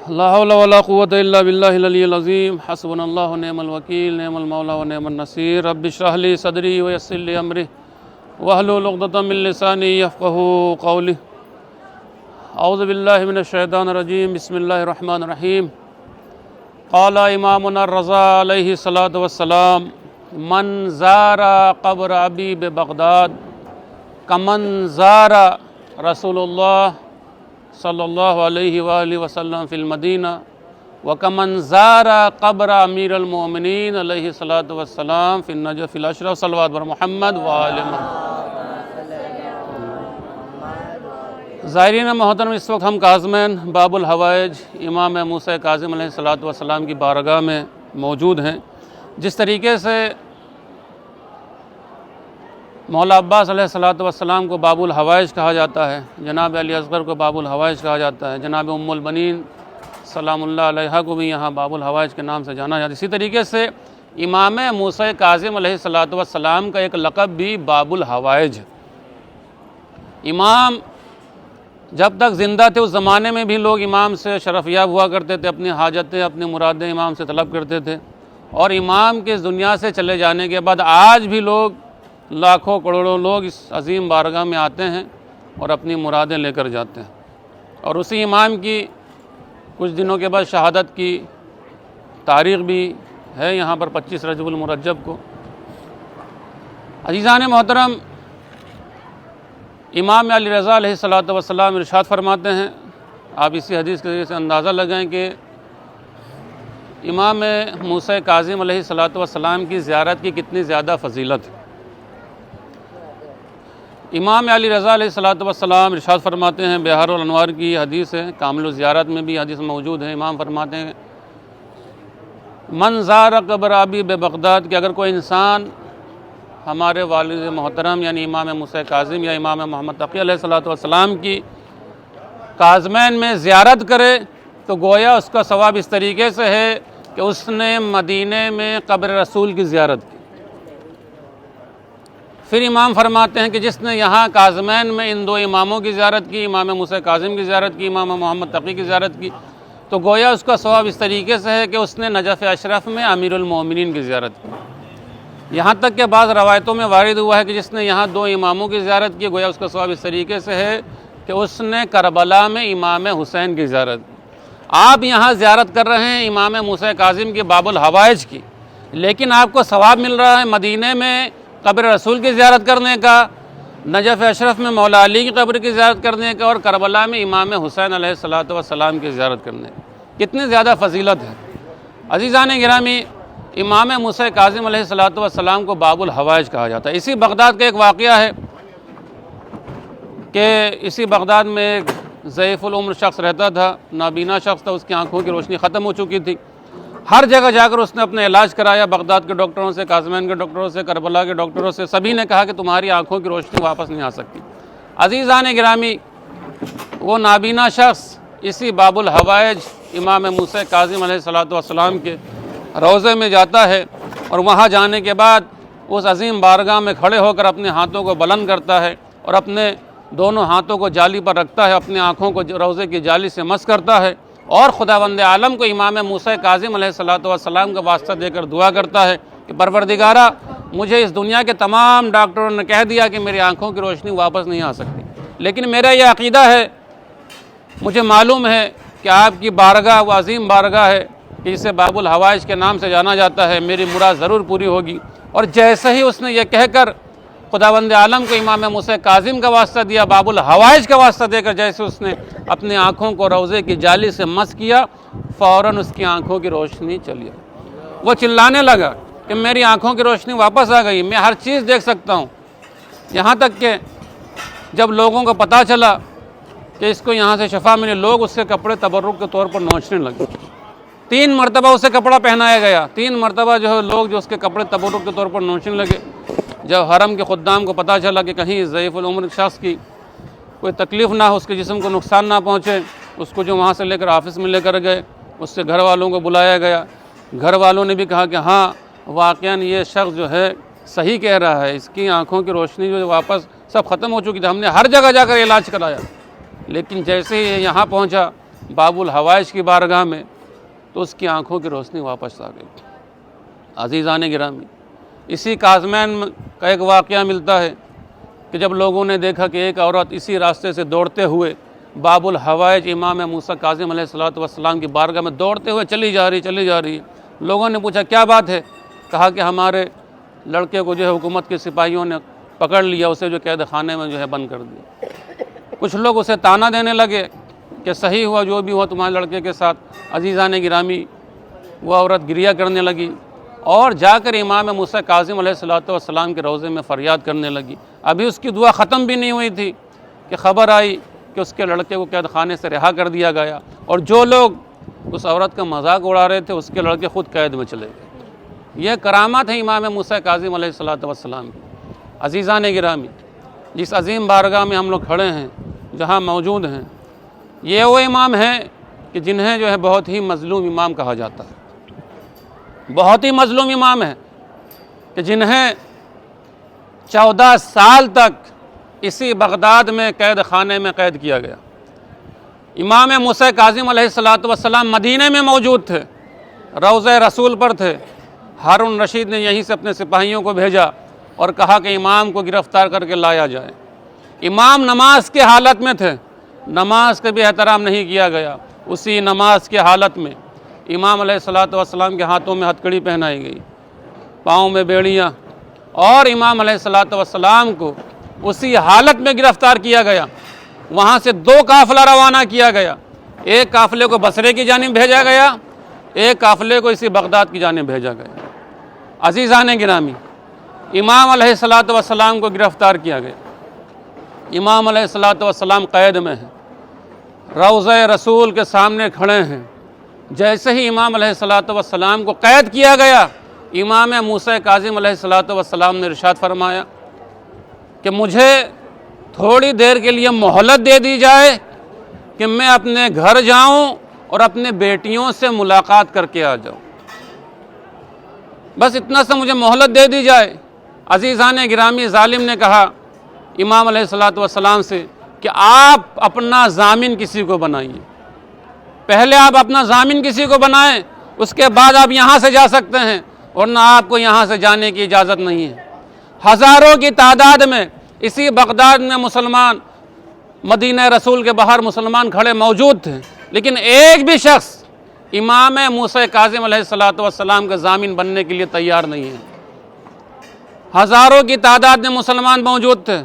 لا حول ولا قوة إلا بالله العلي العظيم حسبنا الله ونعم الوكيل نعم المولى ونعم النصير رب اشرح لي صدري ويسر لي أمري واحلل عقدة من لساني يفقهوا قولي أعوذ بالله من الشيطان الرجيم بسم الله الرحمن الرحيم قال إمامنا الرضا عليه الصلاة والسلام من زار قبر أبي ببغداد كمن زار رسول الله صلی اللہ علیہ وآلہ وسلم فی المدینہ وکمن زار قبر امیر المؤمنین علیہ الصلاۃ والسلام فی النجف الاشرف صلوات بر محمد وآل محمد۔ زائرین محترم، اس وقت ہم کاظمین باب الحوائج امام موسیٰ کاظم علیہ الصلاۃ والسلام کی بارگاہ میں موجود ہیں۔ جس طریقے سے مولا عباس علیہ الصلاۃ والسلام کو باب الحوائج کہا جاتا ہے، جناب علی اصغر کو باب الحوائج کہا جاتا ہے، جناب ام البنین سلام اللہ علیہا کو بھی یہاں باب الحوائج کے نام سے جانا جاتا ہے۔ اسی طریقے سے امام موسیٰ کاظم علیہ الصلاۃ والسلام کا ایک لقب بھی باب الحوائج ہے۔ امام جب تک زندہ تھے اس زمانے میں بھی لوگ امام سے شرف یاب ہوا کرتے تھے، اپنی حاجتیں اپنی مرادیں امام سے طلب کرتے تھے، اور امام کے اس دنیا سے چلے جانے کے بعد آج بھی لوگ لاکھوں کروڑوں لوگ اس عظیم بارگاہ میں آتے ہیں اور اپنی مرادیں لے کر جاتے ہیں۔ اور اسی امام کی کچھ دنوں کے بعد شہادت کی تاریخ بھی ہے یہاں پر 25 رجب المرجب کو۔ عزیزان محترم، امام علی رضا علیہ الصلاۃ والسلام ارشاد فرماتے ہیں، آپ اسی حدیث کے ذریعے سے اندازہ لگائیں کہ امام موسیٰ کاظم علیہ الصلاۃ والسلام کی زیارت کی کتنی زیادہ فضیلت ہے۔ امام علی رضا علیہ الصلاۃ والسلام ارشاد فرماتے ہیں، بہار الانوار کی حدیث ہے، کامل الزیارت میں بھی حدیث موجود ہے۔ امام فرماتے ہیں من زار قبر ابی ببغداد، کہ اگر کوئی انسان ہمارے والد محترم یعنی امام موسیٰ کاظم یا امام محمد تقی علیہ الصلاۃ والسلام کی کاظمین میں زیارت کرے تو گویا اس کا ثواب اس طریقے سے ہے کہ اس نے مدینے میں قبر رسول کی زیارت کی۔ پھر امام فرماتے ہیں کہ جس نے یہاں کاظمین میں ان دو اماموں کی زیارت کی، امام موسیٰ کاظم کی زیارت کی، امام محمد تقی کی زیارت کی، تو گویا اس کا ثواب اس طریقے سے ہے کہ اس نے نجف اشرف میں امیر المومنین کی زیارت کی۔ یہاں تک کہ بعض روایتوں میں وارد ہوا ہے کہ جس نے یہاں دو اماموں کی زیارت کی، گویا اس کا ثواب اس طریقے سے ہے کہ اس نے کربلا میں امام حسین کی زیارت کی۔ آپ یہاں زیارت کر رہے ہیں امام موسیٰ کاظم کی باب الحوائج کی، لیکن آپ کو ثواب مل رہا ہے مدینے میں قبر رسول کی زیارت کرنے کا، نجف اشرف میں مولا علی کی قبر کی زیارت کرنے کا، اور کربلا میں امام حسین علیہ الصلاۃ والسلام کی زیارت کرنے کا۔ کتنی زیادہ فضیلت ہے۔ عزیزان گرامی، امام موسیٰ کاظم علیہ الصلاۃ والسلام کو باب الحوائج کہا جاتا ہے۔ اسی بغداد کا ایک واقعہ ہے کہ اسی بغداد میں ایک ضعیف العمر شخص رہتا تھا، نابینا شخص تھا، اس کی آنکھوں کی روشنی ختم ہو چکی تھی۔ ہر جگہ جا کر اس نے اپنا علاج کرایا، بغداد کے ڈاکٹروں سے، کاظمین کے ڈاکٹروں سے، کربلا کے ڈاکٹروں سے، سبھی نے کہا کہ تمہاری آنکھوں کی روشنی واپس نہیں آ سکتی۔ عزیزان گرامی، وہ نابینا شخص اسی باب الحوائج امام موسیٰ کاظم علیہ الصلاۃ والسلام کے روضے میں جاتا ہے، اور وہاں جانے کے بعد اس عظیم بارگاہ میں کھڑے ہو کر اپنے ہاتھوں کو بلند کرتا ہے اور اپنے دونوں ہاتھوں کو جالی پر رکھتا ہے، اپنے آنکھوں کو روضے کی جالی سے مس کرتا ہے، اور خداوند عالم کو امام موسیٰ کاظم علیہ الصلاۃ والسلام کا واسطہ دے کر دعا کرتا ہے کہ پروردگارہ، مجھے اس دنیا کے تمام ڈاکٹروں نے کہہ دیا کہ میری آنکھوں کی روشنی واپس نہیں آ سکتی، لیکن میرا یہ عقیدہ ہے، مجھے معلوم ہے کہ آپ کی بارگاہ وہ عظیم بارگاہ ہے کہ اسے باب الحوائج کے نام سے جانا جاتا ہے، میری مراد ضرور پوری ہوگی۔ اور جیسے ہی اس نے یہ کہہ کر خداوند عالم کو امام موسیٰ کاظم کا واسطہ دیا، باب الحوائج کا واسطہ دے کر جیسے اس نے اپنی آنکھوں کو روضے کی جالی سے مس کیا، فوراً اس کی آنکھوں کی روشنی چلی آئی۔ وہ چلانے لگا کہ میری آنکھوں کی روشنی واپس آ گئی، میں ہر چیز دیکھ سکتا ہوں۔ یہاں تک کہ جب لوگوں کو پتہ چلا کہ اس کو یہاں سے شفا ملی، لوگ اس کے کپڑے تبرک کے طور پر نوچنے لگے۔ 3 مرتبہ اسے کپڑا پہنایا گیا، 3 مرتبہ جو ہے لوگ جو اس کے کپڑے تبرک کے طور پر نوچنے لگے۔ جب حرم کے خدام کو پتہ چلا کہ کہیں ضعیف العمر شخص کی کوئی تکلیف نہ ہو، اس کے جسم کو نقصان نہ پہنچے، اس کو جو وہاں سے لے کر آفس میں لے کر گئے، اس سے گھر والوں کو بلایا گیا۔ گھر والوں نے بھی کہا کہ ہاں واقعاً یہ شخص جو ہے صحیح کہہ رہا ہے، اس کی آنکھوں کی روشنی جو واپس سب ختم ہو چکی تھی، ہم نے ہر جگہ جا کر علاج کرایا، لیکن جیسے ہی یہاں پہنچا باب الحوائج کی بارگاہ میں تو اس کی آنکھوں کی روشنی واپس آ گئی۔ عزیزان گرامی، اسی کاظمین کا ایک واقعہ ملتا ہے کہ جب لوگوں نے دیکھا کہ ایک عورت اسی راستے سے دوڑتے ہوئے باب الحوائج امام موسیٰ کاظم علیہ السلام کی بارگاہ میں دوڑتے ہوئے چلی جا رہی ہے۔ لوگوں نے پوچھا کیا بات ہے؟ کہا کہ ہمارے لڑکے کو جو ہے حکومت کے سپاہیوں نے پکڑ لیا، اسے جو قید خانے میں جو ہے بند کر دیا۔ کچھ لوگ اسے تانا دینے لگے کہ صحیح ہوا جو بھی ہوا تمہارے لڑکے کے ساتھ۔ عزیزان گرامی، وہ عورت گریہ کرنے لگی اور جا کر امام موسیٰ کاظم علیہ السلام کے روضے میں فریاد کرنے لگی۔ ابھی اس کی دعا ختم بھی نہیں ہوئی تھی کہ خبر آئی کہ اس کے لڑکے کو قید خانے سے رہا کر دیا گیا، اور جو لوگ اس عورت کا مذاق اڑا رہے تھے اس کے لڑکے خود قید میں چلے گئے۔ یہ کرامات ہے امام موسیٰ کاظم علیہ السلام کی۔ عزیزان گرامی، جس عظیم بارگاہ میں ہم لوگ کھڑے ہیں، جہاں موجود ہیں، یہ وہ امام ہیں کہ جنہیں جو ہے بہت ہی مظلوم امام کہا جاتا ہے۔ بہت ہی مظلوم امام ہے کہ جنہیں 14 سال تک اسی بغداد میں قید خانے میں قید کیا گیا۔ امام موسیٰ کاظم علیہ السلام مدینہ میں موجود تھے، روضہ رسول پر تھے۔ ہارون رشید نے یہیں سے اپنے سپاہیوں کو بھیجا اور کہا کہ امام کو گرفتار کر کے لایا جائے۔ امام نماز کے حالت میں تھے، نماز کا بھی احترام نہیں کیا گیا۔ اسی نماز کے حالت میں امام علیہ السلام کے ہاتھوں میں ہتھکڑی پہنائی گئی، پاؤں میں بیڑیاں، اور امام علیہ السلام کو اسی حالت میں گرفتار کیا گیا۔ وہاں سے 2 قافلہ روانہ کیا گیا، ایک قافلے کو بصرے کی جانب بھیجا گیا، ایک قافلے کو اسی بغداد کی جانب بھیجا گیا۔ عزیزان گرامی، امام علیہ السلام کو گرفتار کیا گیا۔ امام علیہ السلام قید میں ہیں، روضہ رسول کے سامنے کھڑے ہیں۔ جیسے ہی امام علیہ السلام کو قید کیا گیا، امام موسیٰ کاظم علیہ السلام نے ارشاد فرمایا کہ مجھے تھوڑی دیر کے لیے مہلت دے دی جائے کہ میں اپنے گھر جاؤں اور اپنے بیٹیوں سے ملاقات کر کے آ جاؤں، بس اتنا سا مجھے مہلت دے دی جائے۔ عزیزان گرامی، ظالم نے کہا امام علیہ السلام سے کہ آپ اپنا ضامن کسی کو بنائیے، پہلے آپ اپنا ضامن کسی کو بنائیں، اس کے بعد آپ یہاں سے جا سکتے ہیں، ورنہ آپ کو یہاں سے جانے کی اجازت نہیں ہے۔ ہزاروں کی تعداد میں اسی بغداد میں مسلمان، مدینہ رسول کے باہر مسلمان کھڑے موجود تھے، لیکن ایک بھی شخص امام موسیٰ کاظم علیہ السلام کے ضامن بننے کے لیے تیار نہیں ہے۔ ہزاروں کی تعداد میں مسلمان موجود تھے،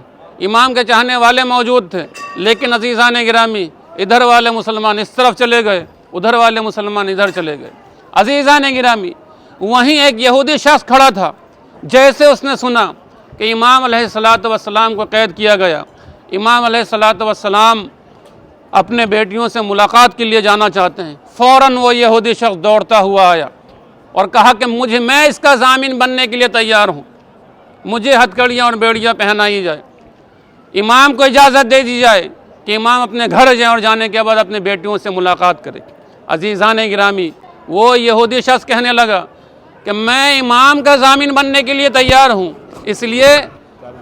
امام کے چاہنے والے موجود تھے، لیکن عزیزان گرامی، ادھر والے مسلمان اس طرف چلے گئے، ادھر والے مسلمان ادھر چلے گئے۔ عزیزان گرامی، وہیں ایک یہودی شخص کھڑا تھا، جیسے اس نے سنا کہ امام علیہ السلام کو قید کیا گیا، امام علیہ السلام اپنے بیٹیوں سے ملاقات کے لیے جانا چاہتے ہیں، فوراً وہ یہودی شخص دوڑتا ہوا آیا اور کہا کہ میں اس کا ضامن بننے کے لیے تیار ہوں، مجھے ہتھکڑیاں اور بیڑیاں پہنائی جائے، امام کو اجازت دے دی جائے کہ امام اپنے گھر جائیں اور جانے کے بعد اپنے بیٹیوں سے ملاقات کرے۔ عزیزان گرامی، وہ یہودی شخص کہنے لگا کہ میں امام کا ضامن بننے کے لیے تیار ہوں، اس لیے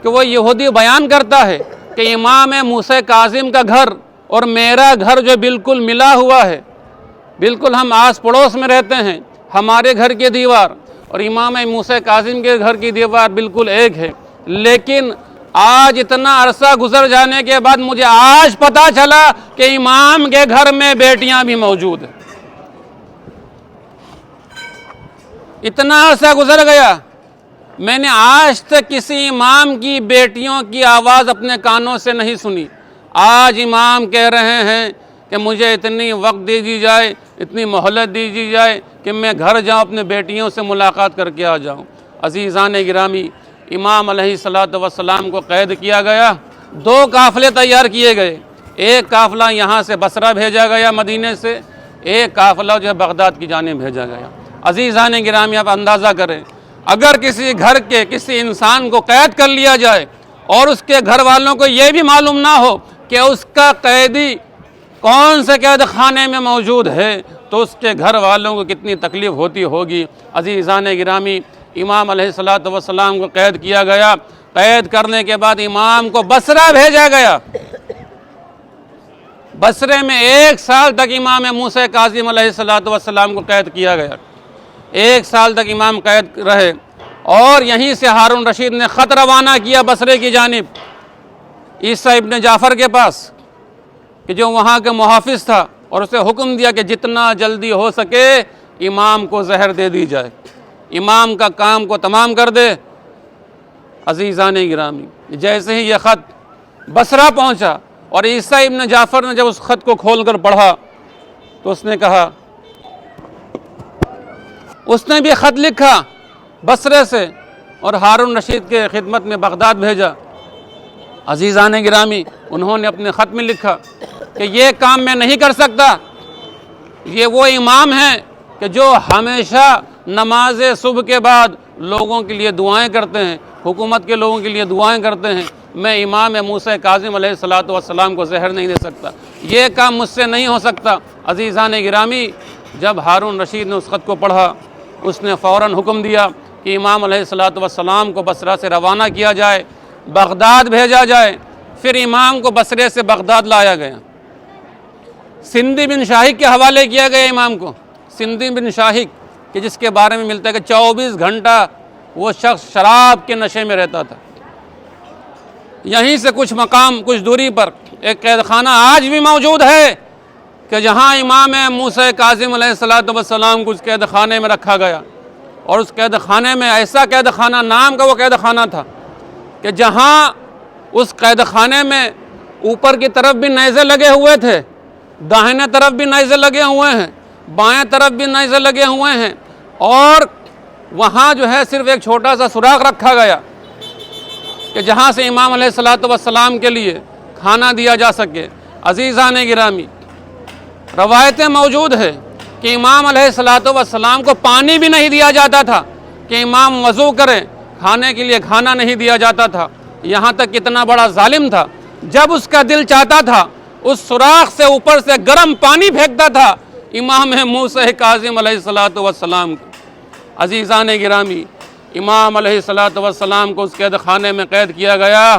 کہ وہ یہودی بیان کرتا ہے کہ امام موسیٰ کاظم کا گھر اور میرا گھر جو بالکل ملا ہوا ہے، بالکل ہم آس پڑوس میں رہتے ہیں، ہمارے گھر کی دیوار اور امام موسیٰ کاظم کے گھر کی دیوار بالکل ایک ہے، لیکن آج اتنا عرصہ گزر جانے کے بعد مجھے آج پتہ چلا کہ امام کے گھر میں بیٹیاں بھی موجود ہیں۔ اتنا عرصہ گزر گیا، میں نے آج تک کسی امام کی بیٹیوں کی آواز اپنے کانوں سے نہیں سنی۔ آج امام کہہ رہے ہیں کہ مجھے اتنی وقت دے دی جائے، اتنی مہلت دی دی جائے کہ میں گھر جاؤں، اپنے بیٹیوں سے ملاقات کر کے آ جاؤں۔ عزیزان گرامی، امام علیہ السلام کو قید کیا گیا، 2 قافلے تیار کیے گئے، ایک قافلہ یہاں سے بصرہ بھیجا گیا مدینے سے، ایک قافلہ جو ہے بغداد کی جانب بھیجا گیا۔ عزیزان گرامی، آپ اندازہ کریں، اگر کسی گھر کے کسی انسان کو قید کر لیا جائے اور اس کے گھر والوں کو یہ بھی معلوم نہ ہو کہ اس کا قیدی کون سے قید خانے میں موجود ہے، تو اس کے گھر والوں کو کتنی تکلیف ہوتی ہوگی۔ عزیزان گرامی، امام علیہ السلام کو قید کیا گیا، قید کرنے کے بعد امام کو بصرہ بھیجا گیا۔ بصرے میں 1 سال تک امام موسیٰ کاظم علیہ السلام کو قید کیا گیا، 1 سال تک امام قید رہے، اور یہیں سے ہارون رشید نے خط روانہ کیا بصرے کی جانب عیسیٰ ابن جعفر کے پاس، کہ جو وہاں کے محافظ تھا، اور اسے حکم دیا کہ جتنا جلدی ہو سکے امام کو زہر دے دی جائے، امام کا کام کو تمام کر دے۔ عزیزان گرامی، جیسے ہی یہ خط بصرہ پہنچا اور عیسیٰ ابن جعفر نے جب اس خط کو کھول کر پڑھا تو اس نے کہا، اس نے بھی خط لکھا بصرے سے اور ہارون رشید کے خدمت میں بغداد بھیجا۔ عزیزان گرامی، انہوں نے اپنے خط میں لکھا کہ یہ کام میں نہیں کر سکتا، یہ وہ امام ہیں کہ جو ہمیشہ نماز صبح کے بعد لوگوں کے لیے دعائیں کرتے ہیں، حکومت کے لوگوں کے لیے دعائیں کرتے ہیں، میں امام موسیٰ کاظم علیہ السلام کو زہر نہیں دے سکتا، یہ کام مجھ سے نہیں ہو سکتا۔ عزیزان گرامی، جب ہارون رشید نے اس خط کو پڑھا، اس نے فوراً حکم دیا کہ امام علیہ السلام کو بصرہ سے روانہ کیا جائے، بغداد بھیجا جائے۔ پھر امام کو بصرے سے بغداد لایا گیا، سندھی بن شاہق کے حوالے کیا گیا امام کو۔ سندھی بن شاہق کہ جس کے بارے میں ملتا ہے کہ 24 گھنٹہ وہ شخص شراب کے نشے میں رہتا تھا۔ یہیں سے کچھ دوری پر ایک قید خانہ آج بھی موجود ہے کہ جہاں امام موسیٰ کاظم علیہ السلام کو اس قید خانے میں رکھا گیا، اور اس قید خانے میں ایسا قید خانہ نام کا وہ قید خانہ تھا کہ جہاں اس قید خانے میں اوپر کی طرف بھی نیزے لگے ہوئے تھے، داہنے طرف بھی نیزے لگے ہوئے ہیں، بائیں طرف بھی نیزے لگے ہوئے ہیں، اور وہاں جو ہے صرف ایک چھوٹا سا سوراخ رکھا گیا کہ جہاں سے امام علیہ السلام کے لیے کھانا دیا جا سکے۔ عزیزان گرامی، روایتیں موجود ہیں کہ امام علیہ السلام کو پانی بھی نہیں دیا جاتا تھا کہ امام وضو کریں، کھانے کے لیے کھانا نہیں دیا جاتا تھا۔ یہاں تک کتنا بڑا ظالم تھا، جب اس کا دل چاہتا تھا اس سوراخ سے اوپر سے گرم پانی پھینکتا تھا امام موسیٰ کاظم علیہ السلام کو۔ عزیزان گرامی، امام علیہ السلام کو اس قید خانے میں قید کیا گیا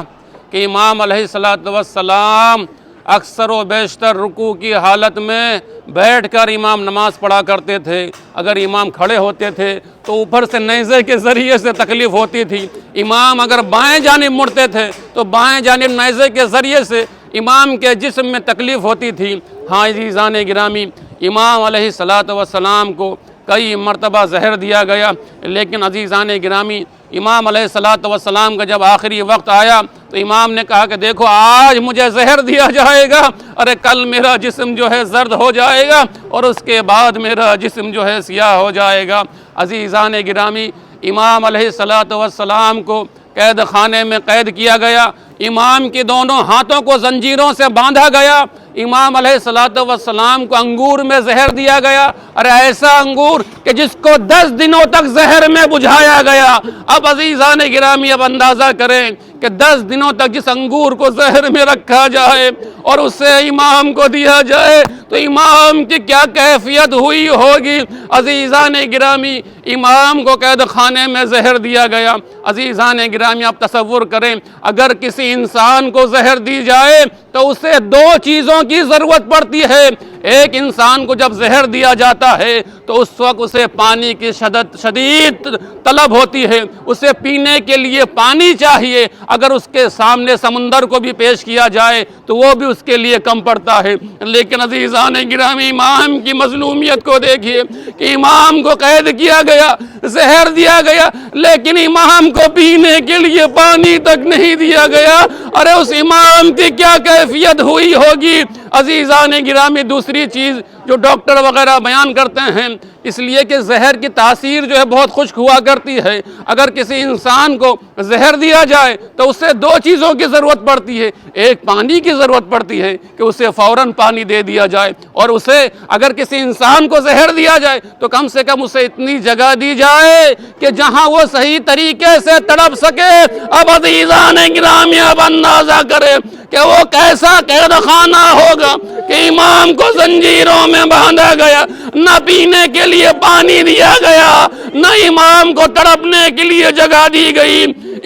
کہ امام علیہ السلام اکثر و بیشتر رکوع کی حالت میں بیٹھ کر امام نماز پڑھا کرتے تھے۔ اگر امام کھڑے ہوتے تھے تو اوپر سے نیزے کے ذریعے سے تکلیف ہوتی تھی، امام اگر بائیں جانب مڑتے تھے تو بائیں جانب نیزے کے ذریعے سے امام کے جسم میں تکلیف ہوتی تھی۔ ہاں عزیزان گرامی، امام علیہ السلام کو کئی مرتبہ زہر دیا گیا، لیکن عزیزان گرامی، امام علیہ السلام کا جب آخری وقت آیا تو امام نے کہا کہ دیکھو آج مجھے زہر دیا جائے گا، ارے کل میرا جسم جو ہے زرد ہو جائے گا، اور اس کے بعد میرا جسم جو ہے سیاہ ہو جائے گا۔ عزیزان گرامی، امام علیہ السلام کو قید خانے میں قید کیا گیا، امام کی دونوں ہاتھوں کو زنجیروں سے باندھا گیا، امام علیہ السلام کو انگور میں زہر دیا گیا، اور ایسا انگور کہ جس کو 10 دنوں تک زہر میں بجھایا گیا۔ اب عزیزان گرامی، اب اندازہ کریں کہ 10 دنوں تک جس انگور کو زہر میں رکھا جائے اور اسے امام کو دیا جائے تو امام کی کیا کیفیت ہوئی ہوگی۔ عزیزان گرامی، امام کو قید خانے میں زہر دیا گیا۔ عزیزان گرامی، آپ تصور کریں اگر کسی انسان کو زہر دی جائے تو اسے 2 چیزوں کی ضرورت پڑتی ہے۔ ایک انسان کو جب زہر دیا جاتا ہے تو اس وقت اسے پانی کی شدید طلب ہوتی ہے، اسے پینے کے لیے پانی چاہیے۔ اگر اس کے سامنے سمندر کو بھی پیش کیا جائے تو وہ بھی اس کے لیے کم پڑتا ہے۔ لیکن عزیزان گرامی، امام کی مظلومیت کو دیکھیے کہ امام کو قید کیا گیا، زہر دیا گیا، لیکن امام کو پینے کے لیے پانی تک نہیں دیا گیا۔ ارے اس امام کی کیا کیفیت ہوئی ہوگی۔ عزیزان گرامی، دوسری چیز جو ڈاکٹر وغیرہ بیان کرتے ہیں، اس لیے کہ زہر کی تاثیر جو ہے بہت خشک ہوا کرتی ہے۔ اگر کسی انسان کو زہر دیا جائے تو اسے 2 چیزوں کی ضرورت پڑتی ہے۔ ایک پانی کی ضرورت پڑتی ہے کہ اسے فوراً پانی دے دیا جائے، اور اسے اگر کسی انسان کو زہر دیا جائے تو کم سے کم اسے اتنی جگہ دی جائے کہ جہاں وہ صحیح طریقے سے تڑپ سکے۔ اب عزیزان گرامی، اب اندازہ کرے کہ وہ کیسا قید خانہ ہوگا کہ امام کو زنجیروں میں باندھا گیا، نہ پینے کے لیے پانی دیا گیا، نہ امام کو تڑپنے کے لیے جگہ دی گئی۔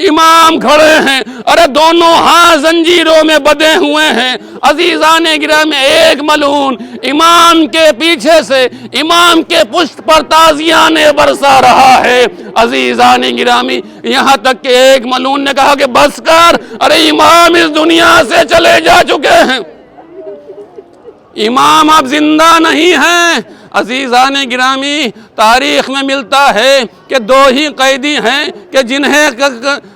امام کھڑے ہیں، ارے دونوں ہاتھ زنجیروں میں بدے ہوئے ہیں۔ عزیزان گرامی، ایک ملعون امام کے پیچھے سے امام کے پشت پر تازیانے برسا رہا ہے۔ عزیزان گرامی، یہاں تک کہ ایک ملعون نے کہا کہ بس کر، ارے امام اس دنیا سے چلے جا چکے ہیں، امام اب زندہ نہیں ہیں۔ عزیزان گرامی، تاریخ میں ملتا ہے کہ دو ہی قیدی ہیں کہ جنہیں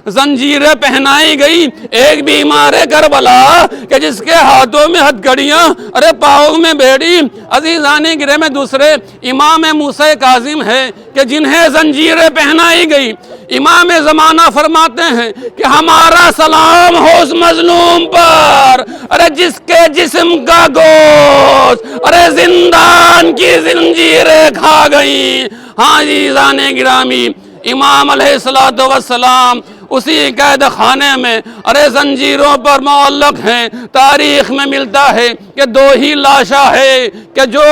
زنجیریں پہنائی گئی، ایک بیمار کربلا کہ جس کے ہاتھوں میں ہتھکڑیاں، ارے پاؤں میں بیڑی۔ عزیزان گرامی، دوسرے امام موسیٰ کاظم ہے کہ جنہیں زنجیریں پہنائی گئی۔ امام زمانہ فرماتے ہیں کہ ہمارا سلام ہو اس مظلوم پر، ارے جس کے جسم کا گوشت ارے زندان کی زنجیریں کھا گئیں۔ ہاں عزیزان گرامی، امام علیہ السلام اسی قید خانے میں ارے زنجیروں پر معلق ہیں۔ تاریخ میں ملتا ہے کہ دو ہی لاشا ہے کہ جو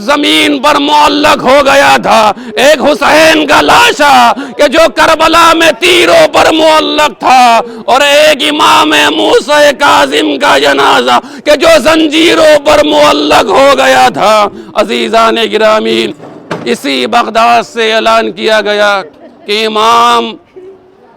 زمین پر معلق ہو گیا تھا، ایک حسین کا لاشا کہ جو کربلا میں تیروں پر معلق تھا، اور ایک امام موسیٰ کاظم کا جنازہ کہ جو زنجیروں پر معلق ہو گیا تھا۔ عزیزان گرامی، اسی بغداد سے اعلان کیا گیا کہ امام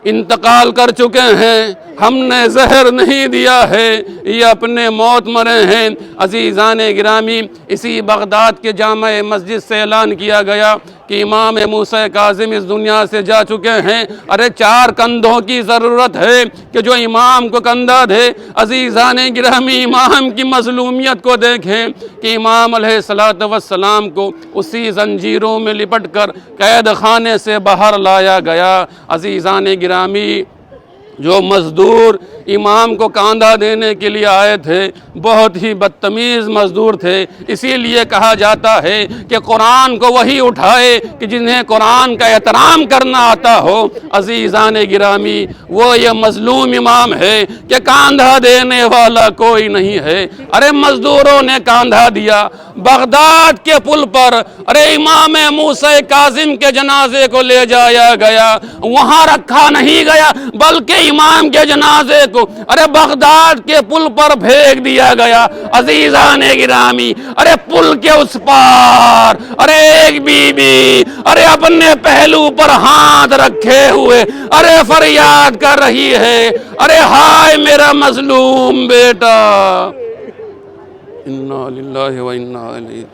انتقال کر چکے ہیں، ہم نے زہر نہیں دیا ہے، یہ اپنے موت مرے ہیں۔ عزیزان گرامی، اسی بغداد کے جامع مسجد سے اعلان کیا گیا کہ امام موسیٰ کاظم اس دنیا سے جا چکے ہیں۔ ارے 4 کندھوں کی ضرورت ہے کہ جو امام کو کندھا دے۔ عزیزان گرامی، امام کی مظلومیت کو دیکھیں کہ امام علیہ السلام کو اسی زنجیروں میں لپٹ کر قید خانے سے باہر لایا گیا۔ عزیزان گرامی، جو مزدور امام کو کاندھا دینے کے لیے آئے تھے بہت ہی بدتمیز مزدور تھے۔ اسی لیے کہا جاتا ہے کہ قرآن کو وہی اٹھائے کہ جنہیں قرآن کا احترام کرنا آتا ہو۔ عزیزان گرامی، وہ یہ مظلوم امام ہے کہ کاندھا دینے والا کوئی نہیں ہے۔ ارے مزدوروں نے کاندھا دیا، بغداد کے پل پر ارے امام موسیٰ کاظم کے جنازے کو لے جایا گیا، وہاں رکھا نہیں گیا بلکہ امام کے جنازے کو ارے بغداد کے پل پر پھینک دیا گیا۔ عزیزان گرامی، ارے پل کے اس پار ارے ایک بی بی ارے اپنے پہلو پر ہاتھ رکھے ہوئے ارے فریاد کر رہی ہے، ارے ہائے میرا مظلوم بیٹا، انا للہ و انا الیہ